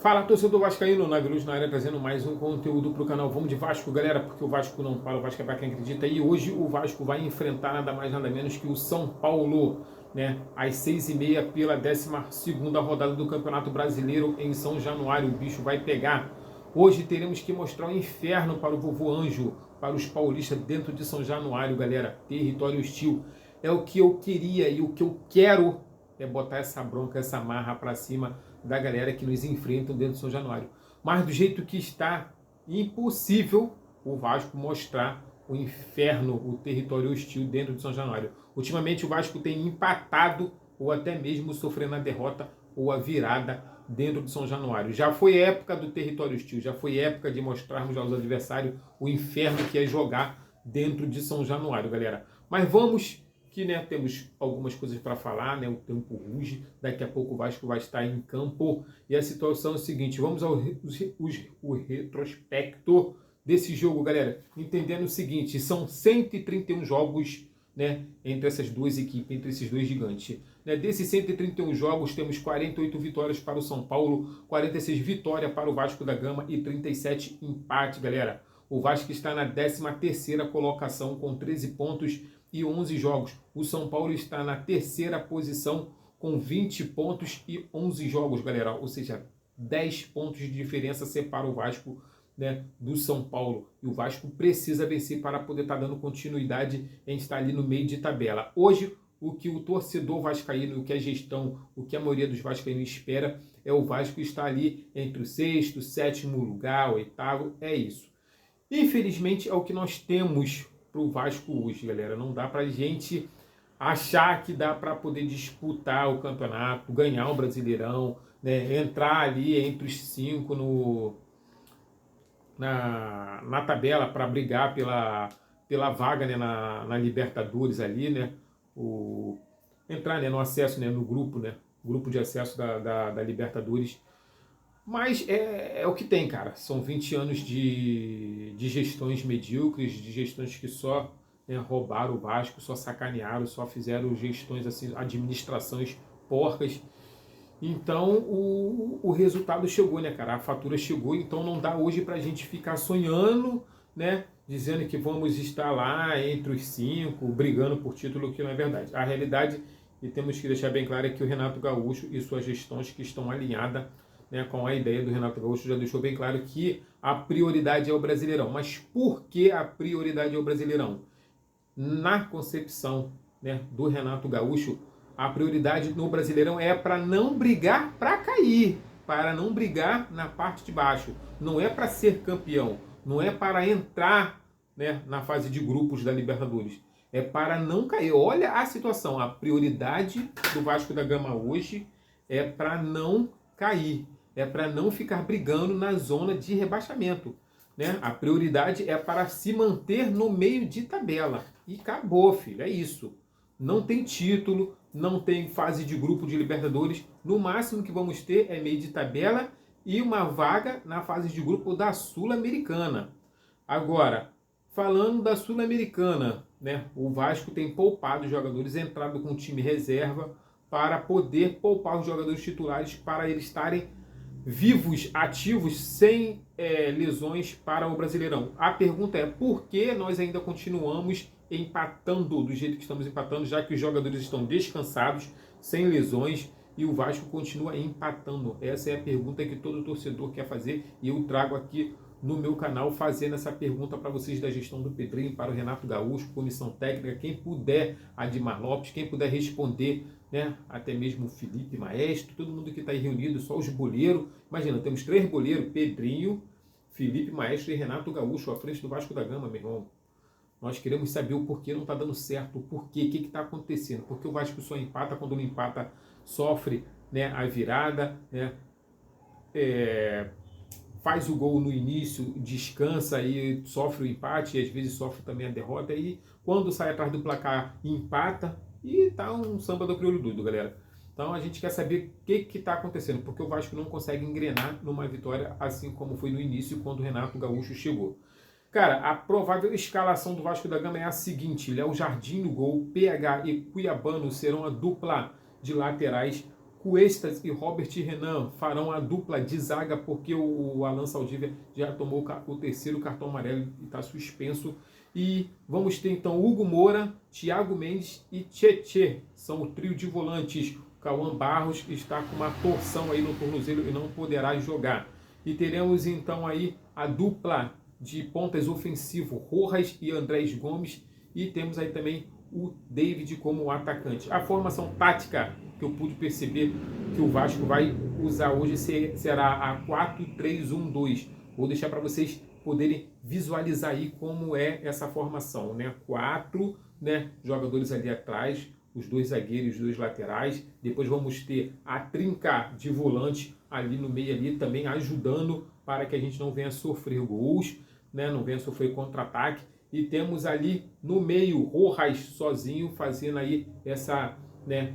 Fala, torcedor vascaíno, Naviluz na área, trazendo mais um conteúdo para o canal. Vamos de Vasco, galera, porque o Vasco não para, o Vasco é para quem acredita. E hoje o Vasco vai enfrentar nada mais nada menos que o São Paulo, né, às 6h30 pela 12ª rodada do Campeonato Brasileiro em São Januário. O bicho vai pegar. Hoje teremos que mostrar o inferno para o vovô Anjo, para os paulistas dentro de São Januário, galera. Território hostil. É o que eu queria e o que eu quero é botar essa bronca, essa marra para cima da galera que nos enfrentam dentro de São Januário. Mas do jeito que está, impossível o Vasco mostrar o inferno, o território hostil dentro de São Januário. Ultimamente o Vasco tem empatado ou até mesmo sofrendo a derrota ou a virada dentro de São Januário. Já foi época do território hostil, já foi época de mostrarmos aos adversários o inferno que é jogar dentro de São Januário, galera. Mas vamos que, né, temos algumas coisas para falar, né, o tempo ruge, daqui a pouco o Vasco vai estar em campo, e a situação é o seguinte, vamos ao o retrospecto desse jogo, galera, entendendo o seguinte, são 131 jogos, né, entre essas duas equipes, entre esses dois gigantes. Né, desses 131 jogos, temos 48 vitórias para o São Paulo, 46 vitórias para o Vasco da Gama e 37 empate, galera. O Vasco está na 13ª colocação com 13 pontos e 11 jogos. O São Paulo está na 3ª posição com 20 pontos e 11 jogos, galera. Ou seja, 10 pontos de diferença separa o Vasco, né, do São Paulo. E o Vasco precisa vencer para poder estar dando continuidade em estar ali no meio de tabela. Hoje, o que o torcedor vascaíno, o que a gestão, o que a maioria dos vascaínos espera é o Vasco estar ali entre o 6º, 7º lugar, o 8º, é isso. Infelizmente, é o que nós temos para o Vasco hoje, galera. Não dá para a gente achar que dá para poder disputar o campeonato, ganhar o Brasileirão, né, entrar ali entre os 5 na tabela para brigar pela vaga, né, na Libertadores ali, né, entrar, né, no acesso, né, no grupo, né, grupo de acesso da Libertadores. Mas é o que tem, cara. São 20 anos de gestões medíocres, de gestões que só, né, roubaram o Vasco, só sacanearam, só fizeram gestões, assim, administrações porcas. Então o resultado chegou, né, cara? A fatura chegou, então não dá hoje pra gente ficar sonhando, né, dizendo que vamos estar lá entre os 5, brigando por título, que não é verdade. A realidade, e temos que deixar bem claro, é que o Renato Gaúcho e suas gestões que estão alinhadas, né, com a ideia do Renato Gaúcho, já deixou bem claro que a prioridade é o Brasileirão. Mas por que a prioridade é o Brasileirão? Na concepção, né, do Renato Gaúcho, a prioridade no Brasileirão é para não brigar para cair, para não brigar na parte de baixo. Não é para ser campeão, não é para entrar, né, na fase de grupos da Libertadores. É para não cair. Olha a situação, a prioridade do Vasco da Gama hoje é para não cair. É para não ficar brigando na zona de rebaixamento, né? A prioridade é para se manter no meio de tabela. E acabou, filho, é isso. Não tem título, não tem fase de grupo de Libertadores. No máximo que vamos ter é meio de tabela e uma vaga na fase de grupo da Sul-Americana. Agora, falando da Sul-Americana, né? O Vasco tem poupado os jogadores, entrado com o time reserva para poder poupar os jogadores titulares para eles estarem vivos, ativos, sem lesões para o Brasileirão. A pergunta é, por que nós ainda continuamos empatando do jeito que estamos empatando, já que os jogadores estão descansados, sem lesões, e o Vasco continua empatando? Essa é a pergunta que todo torcedor quer fazer, e eu trago aqui no meu canal fazendo essa pergunta para vocês da gestão do Pedrinho, para o Renato Gaúcho, comissão técnica, quem puder, Admar Lopes, quem puder responder, né, até mesmo o Felipe Maestro, todo mundo que está aí reunido, só os boleiros. Imagina, temos 3 boleiros, Pedrinho, Felipe Maestro e Renato Gaúcho à frente do Vasco da Gama, meu irmão. Nós queremos saber o porquê não está dando certo, o porquê, o que está acontecendo, porque o Vasco só empata, quando não empata sofre, né, a virada, né, faz o gol no início, descansa e sofre o empate, e às vezes sofre também a derrota, e quando sai atrás do placar empata, e tá um samba do crioulo doido, galera. Então a gente quer saber o que está acontecendo, porque o Vasco não consegue engrenar numa vitória assim como foi no início, quando o Renato Gaúcho chegou. Cara, a provável escalação do Vasco da Gama é a seguinte: Léo Jardim no gol, PH e Cuiabano serão a dupla de laterais Cuestas e Robert Renan farão a dupla de zaga, porque o Alan Saldívia já tomou o terceiro cartão amarelo e está suspenso. E vamos ter então Hugo Moura, Thiago Mendes e Tietê. São o trio de volantes. O Cauã Barros está com uma torção aí no tornozelo e não poderá jogar. E teremos então aí a dupla de pontas ofensivo, Rojas e Andrés Gomes. E temos aí também o David como atacante. A formação tática que eu pude perceber que o Vasco vai usar hoje será a 4-3-1-2. Vou deixar para vocês poderem visualizar aí como é essa formação, né? 4, né, jogadores ali atrás, os 2 zagueiros, os 2 laterais. Depois vamos ter a trinca de volante ali no meio ali também ajudando para que a gente não venha sofrer gols, né? Não venha sofrer contra-ataque. E temos ali no meio Rojas sozinho fazendo aí essa, né,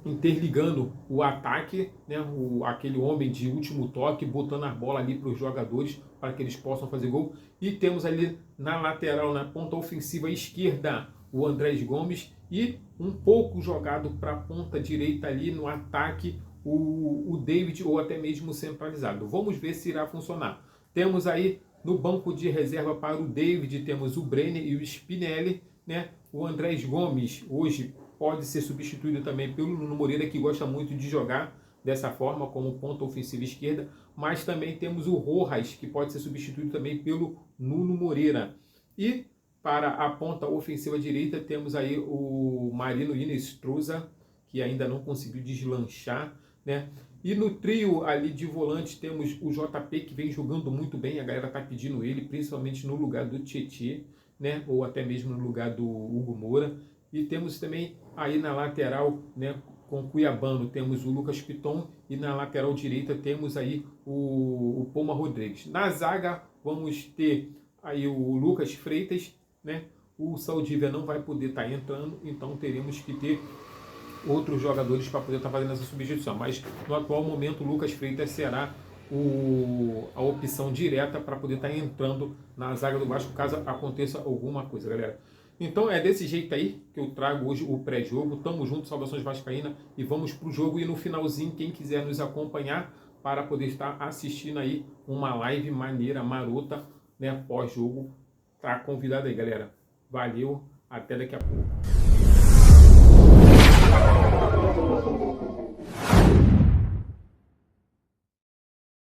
interligando o ataque, né, aquele homem de último toque, botando a bola ali para os jogadores para que eles possam fazer gol. E temos ali na lateral, na ponta ofensiva esquerda, o Andrés Gomes e um pouco jogado para a ponta direita ali no ataque, o David ou até mesmo centralizado. Vamos ver se irá funcionar. Temos aí no banco de reserva para o David, temos o Brenner e o Spinelli, né? O Andrés Gomes hoje pode ser substituído também pelo Nuno Moreira, que gosta muito de jogar dessa forma, como ponta ofensiva esquerda, mas também temos o Rojas, que pode ser substituído também pelo Nuno Moreira. E para a ponta ofensiva direita temos aí o Marino Inestruza, que ainda não conseguiu deslanchar, né? E no trio ali de volante temos o JP, que vem jogando muito bem, a galera está pedindo ele, principalmente no lugar do Tietê, né? Ou até mesmo no lugar do Hugo Moura. E temos também aí na lateral, né, com Cuiabano, temos o Lucas Piton e na lateral direita temos aí o Poma Rodrigues. Na zaga vamos ter aí o Lucas Freitas, né? O Saldívia não vai poder estar entrando, então teremos que ter outros jogadores para poder estar fazendo essa substituição. Mas no atual momento o Lucas Freitas será a opção direta para poder estar entrando na zaga do Vasco caso aconteça alguma coisa, galera. Então é desse jeito aí que eu trago hoje o pré-jogo. Tamo junto, saudações vascaína, e vamos pro jogo. E no finalzinho, quem quiser nos acompanhar para poder estar assistindo aí uma live maneira, marota, né, pós-jogo, tá convidado aí, galera. Valeu, até daqui a pouco.